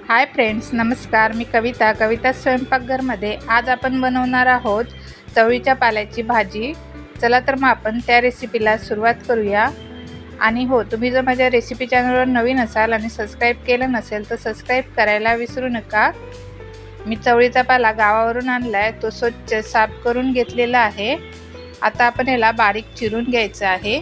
Hi friends, नमस्कार. मी कविता स्वयंपाकघरमध्ये आज आपण बनवणार आहोत चवळीच्या पाल्याची भाजी. चला तर मग आपण त्या रेसिपीला सुरुवात करूया. आणि हो, तुम्ही जर माझ्या रेसिपी चॅनलवर नवीन असाल आणि सबस्क्राईब केलं नसेल तर सबस्क्राईब करायला विसरू नका. मी चवळीचा पाला गावावरून आणलाय, तो स्वच्छ साफ करून घेतलेला आहे. आता आपण याला बारीक चिरून घ्यायचं आहे.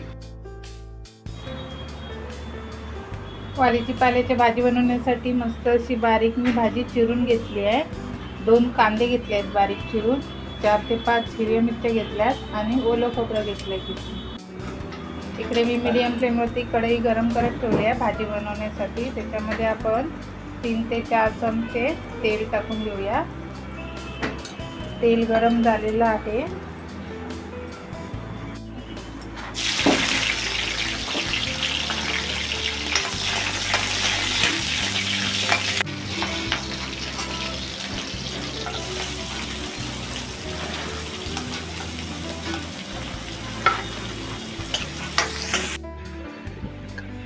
वालीची पाल्याची भाजी बनवण्यासाठी मस्त अशी बारीक मी भाजी चिरून घेतली आहे. 2 कांदे घेतले आहेत बारीक चिरून, 4 ते 5 हिरव्या मिरच्या घेतल्यात आणि ओलं खोबरं घेतलं आहे. इकडे मी मीडियम फ्लेमवरती कढई गरम करत ठेवली आहे भाजी बनवण्यासाठी. त्याच्यामध्ये आपण 3 ते 4 चमचे तेल टाकून घेऊया. तेल गरम झालेलं आहे.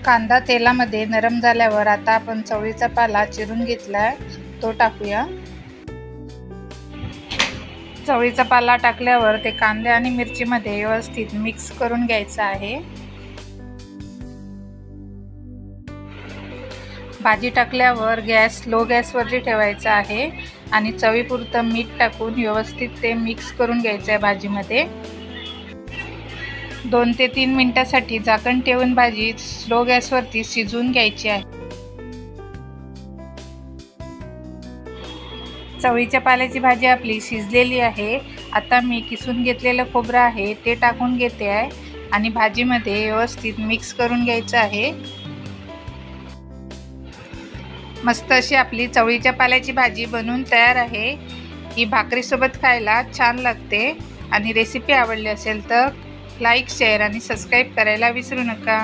कांदा तेलामध्ये नरम झाल्यावर आता आपण चवळीचा पाला चिरून घेतलाय तो टाकूया. चवळीचा पाला टाकल्यावर ते कांदे आणि मिरचीमध्ये व्यवस्थित मिक्स करून घ्यायचं आहे. भाजी टाकल्यावर गॅस लो गॅसवरती ठेवायचा आहे आणि चवीपुरतं मीठ टाकून व्यवस्थित ते मिक्स करून घ्यायचं आहे भाजीमध्ये. 2 ते 3 मिनिटांसाठी झाकण ठेवून भाजी स्लो गॅसवरती शिजवून घ्यायची आहे. चवळीच्या पाल्याची भाजी आपली शिजलेली आहे. आता मी किसून घेतलेलं खोबरं आहे ते टाकून घेते आहे आणि भाजीमध्ये व्यवस्थित मिक्स करून घ्यायचं आहे. मस्त अशी आपली चवळीच्या पाल्याची भाजी बनवून तयार आहे. ही भाकरीसोबत खायला छान लागते. आणि रेसिपी आवडली असेल तर लाईक, शेअर आणि सबस्क्राईब करायला विसरू नका.